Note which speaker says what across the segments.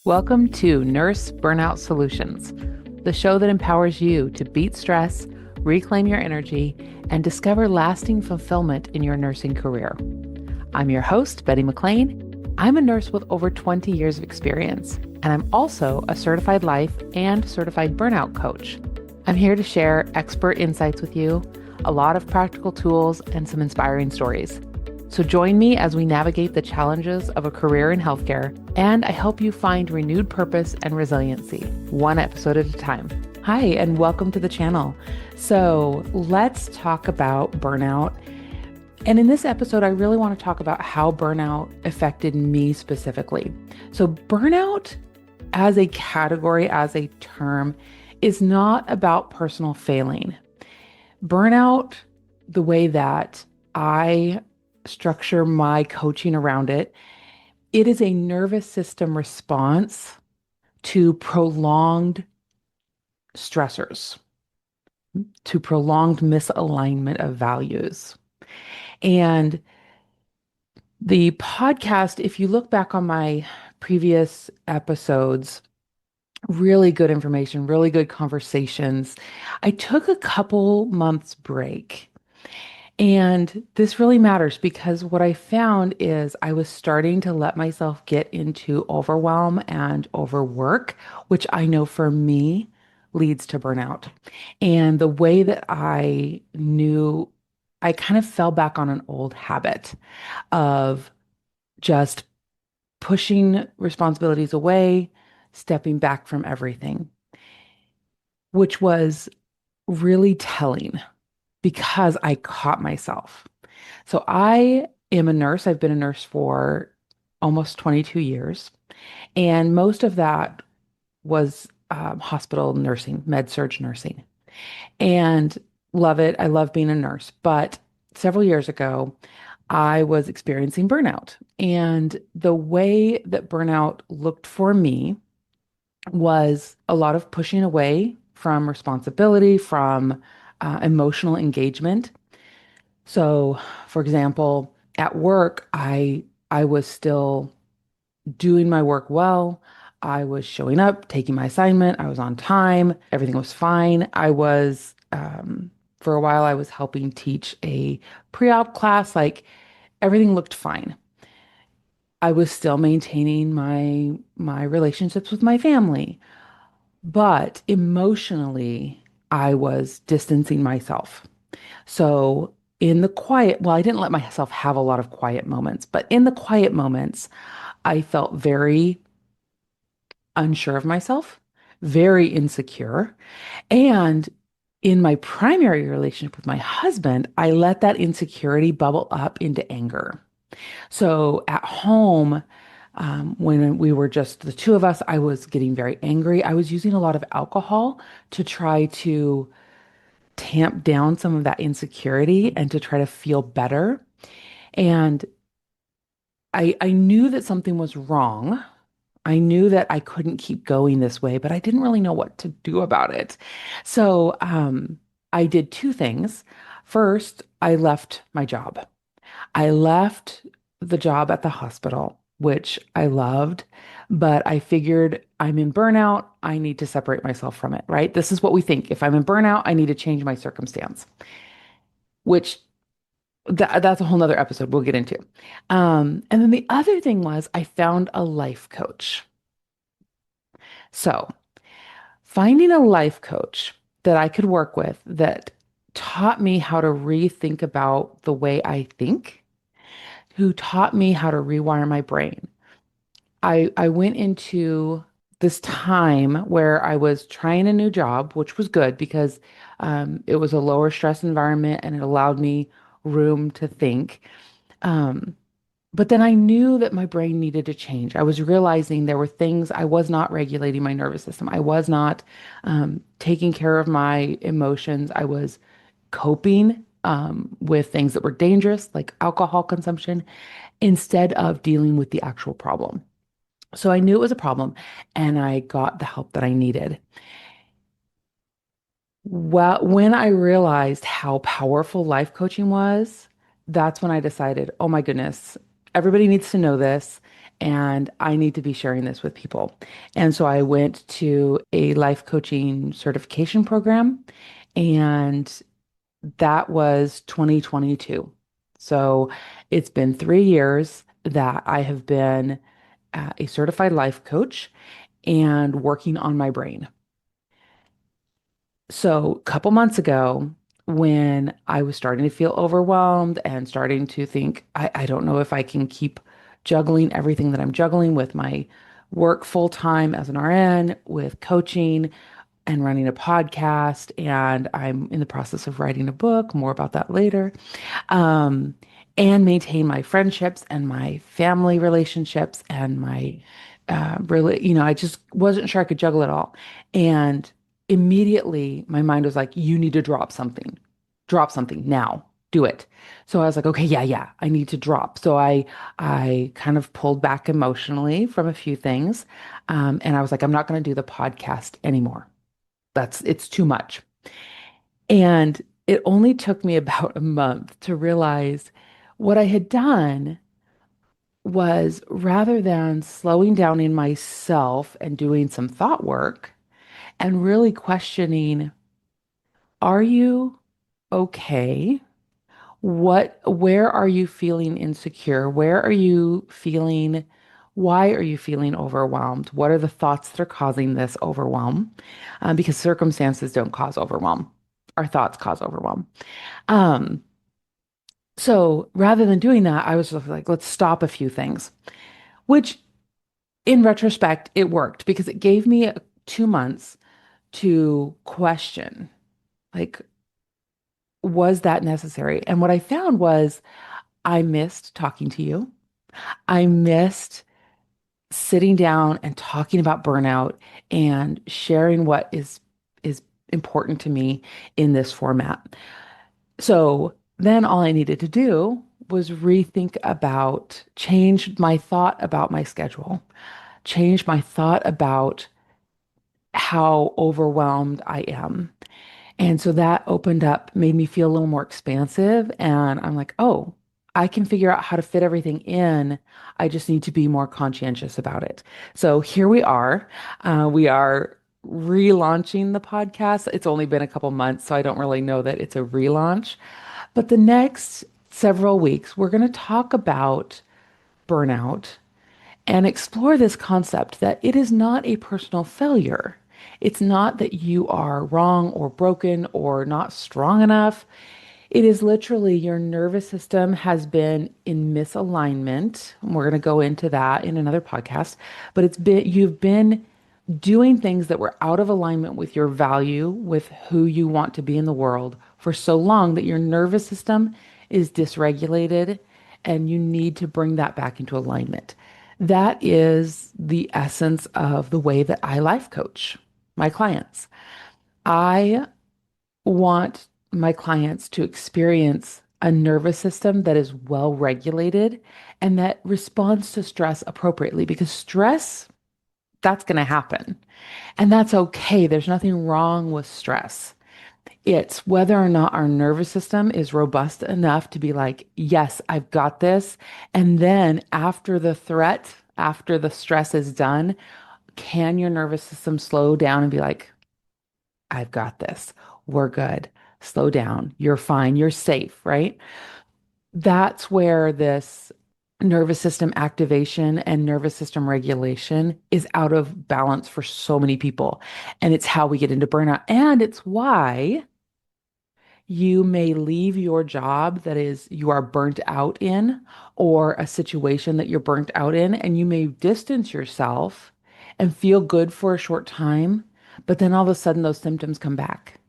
Speaker 1: Welcome to Nurse Burnout Solutions, the show that empowers you to beat stress, reclaim your energy, and discover lasting fulfillment in your nursing career. I'm your host, McLean. I'm a nurse with over 20 years of experience, and I'm also a certified life and certified burnout coach. I'm here to share expert insights with you, a lot of practical tools, and some inspiring stories. So join me as we navigate the challenges of a career in healthcare, and I help you find renewed purpose and resiliency, one episode at a time. Hi, and welcome to the channel. So let's talk about burnout. And in this episode, I really want to talk about how burnout affected me specifically. So burnout as a category, as a term, is not about personal failing. Burnout, the way that I structure my coaching around it, it is a nervous system response to prolonged stressors, to prolonged misalignment of values. And the podcast, if you look back on my previous episodes, really good information, really good conversations. I took a couple months break. And this really matters because what I found is I was starting to let myself get into overwhelm and overwork, which I know for me leads to burnout. And the way that I knew, I kind of fell back on an old habit of just pushing responsibilities away, stepping back from everything, which was really telling because I caught myself. So I am a nurse. I've been a nurse for almost 22 years. And most of that was hospital nursing, med-surg nursing. And love it. I love being a nurse. But several years ago, I was experiencing burnout. And the way that burnout looked for me was a lot of pushing away from responsibility, from emotional engagement. So, for example, at work, I was still doing my work well. I was showing up, taking my assignment. I was on time. Everything was fine. For a while, I was helping teach a pre-op class. Like everything looked fine. I was still maintaining my relationships with my family, but emotionally, I was distancing myself. So in the quiet, well, I didn't let myself have a lot of quiet moments, but in the quiet moments, I felt very unsure of myself, very insecure. And in my primary relationship with my husband, I let that insecurity bubble up into anger. So at home, when we were just the two of us, I was getting very angry. I was using a lot of alcohol to try to tamp down some of that insecurity and to try to feel better. And I knew that something was wrong. I knew that I couldn't keep going this way, but I didn't really know what to do about it. So I did two things. First, I left my job. I left the job at the hospital, which I loved, but I figured I'm in burnout. I need to separate myself from it, right? This is what we think. If I'm in burnout, I need to change my circumstance, which that's a whole nother episode we'll get into. And then the other thing was I found a life coach. So finding a life coach that I could work with that taught me how to rethink about the way I think, who taught me how to rewire my brain. I went into this time where I was trying a new job, which was good because it was a lower stress environment and it allowed me room to think. Um, but then I knew that my brain needed to change. I was realizing there were things I was not regulating my nervous system. I was not taking care of my emotions. I was coping with things that were dangerous, like alcohol consumption, instead of dealing with the actual problem. So I knew it was a problem and I got the help that I needed. Well, when I realized how powerful life coaching was, that's when I decided, oh my goodness, everybody needs to know this. and I need to be sharing this with people. And so I went to a life coaching certification program, and that was 2022. So it's been 3 years that I have been a certified life coach and working on my brain. So, a couple months ago, when I was starting to feel overwhelmed and starting to think, I don't know if I can keep juggling everything that I'm juggling with my work full time as an RN, with coaching and running a podcast, and I'm in the process of writing a book, more about that later, um, and maintain my friendships and my family relationships and my really, I just wasn't sure I could juggle it all. And immediately my mind was like, you need to drop something now, do it. So I was like, okay, yeah, I need to drop. So I kind of pulled back emotionally from a few things. And I was like, I'm not going to do the podcast anymore. It's too much. And it only took me about a month to realize what I had done was, rather than slowing down in myself and doing some thought work and really questioning, are you okay? Where are you feeling insecure? Why are you feeling overwhelmed? What are the thoughts that are causing this overwhelm? Because circumstances don't cause overwhelm. Our thoughts cause overwhelm. Um, so rather than doing that, I was just like, let's stop a few things, which in retrospect, it worked because it gave me 2 months to question, like, was that necessary? And what I found was I missed talking to you. I missed sitting down and talking about burnout and sharing what is important to me in this format. So then all I needed to do was change my thought about my schedule, change my thought about how overwhelmed I am. And so that made me feel a little more expansive. And I'm like, oh, I can figure out how to fit everything in. I just need to be more conscientious about it. So here we are. We are relaunching the podcast. It's only been a couple months, so I don't really know that it's a relaunch. But the next several weeks, we're going to talk about burnout and explore this concept that it is not a personal failure. It's not that you are wrong or broken or not strong enough. It is literally your nervous system has been in misalignment. We're going to go into that in another podcast, but you've been doing things that were out of alignment with your value, with who you want to be in the world for so long that your nervous system is dysregulated and you need to bring that back into alignment. That is the essence of the way that I life coach my clients. I want my clients to experience a nervous system that is well regulated and that responds to stress appropriately, because stress, that's going to happen. And that's okay. There's nothing wrong with stress. It's whether or not our nervous system is robust enough to be like, yes, I've got this. And then after the stress is done, can your nervous system slow down and be like, I've got this. We're good. Slow down. You're fine. You're safe, right? That's where this nervous system activation and nervous system regulation is out of balance for so many people. And it's how we get into burnout. And it's why you may leave your job that is you are burnt out in, or a situation that you're burnt out in, and you may distance yourself and feel good for a short time, but then all of a sudden those symptoms come back.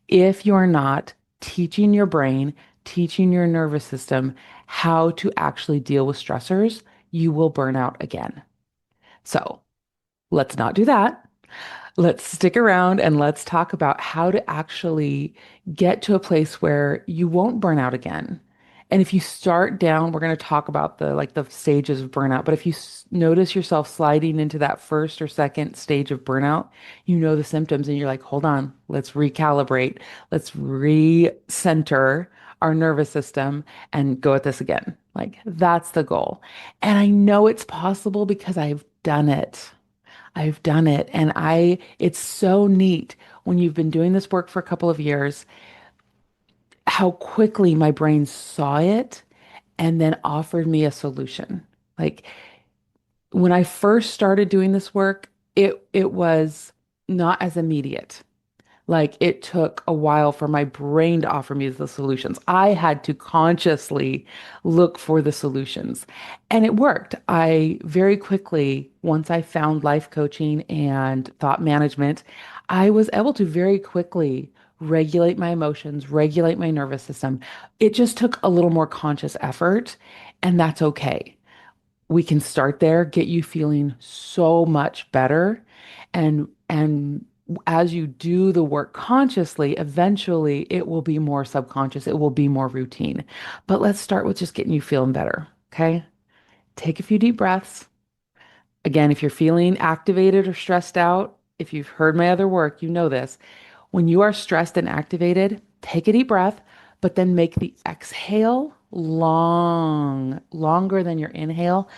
Speaker 1: If you're not teaching your brain, teaching your nervous system how to actually deal with stressors, you will burn out again. So let's not do that. Let's stick around and let's talk about how to actually get to a place where you won't burn out again. And if you start down, we're going to talk about the stages of burnout. But if you notice yourself sliding into that first or second stage of burnout, you know the symptoms and you're like, hold on, let's recalibrate. Let's recenter our nervous system and go at this again. Like that's the goal. And I know it's possible because I've done it. I've done it. And it's so neat when you've been doing this work for a couple of years, how quickly my brain saw it and then offered me a solution. Like when I first started doing this work, it was not as immediate. Like it took a while for my brain to offer me the solutions. I had to consciously look for the solutions. And it worked. I very quickly, once I found life coaching and thought management, I was able to very quickly regulate my emotions, regulate my nervous system. It just took a little more conscious effort, and that's okay. We can start there, get you feeling so much better. And as you do the work consciously, eventually it will be more subconscious, it will be more routine. But let's start with just getting you feeling better. Okay. Take a few deep breaths. Again, if you're feeling activated or stressed out, if you've heard my other work, you know this. When you are stressed and activated, take a deep breath, but then make the exhale longer than your inhale.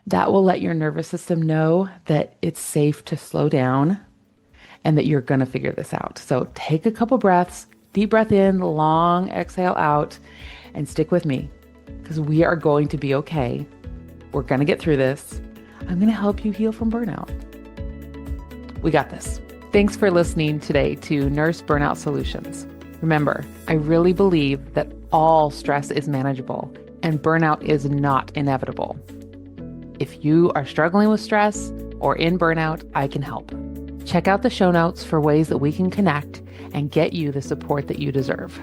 Speaker 1: That will let your nervous system know that it's safe to slow down and that you're going to figure this out. So take a couple breaths, deep breath in, long exhale out, and stick with me because we are going to be okay. We're going to get through this. I'm going to help you heal from burnout. We got this. Thanks for listening today to Nurse Burnout Solutions. Remember, I really believe that all stress is manageable and burnout is not inevitable. If you are struggling with stress or in burnout, I can help. Check out the show notes for ways that we can connect and get you the support that you deserve.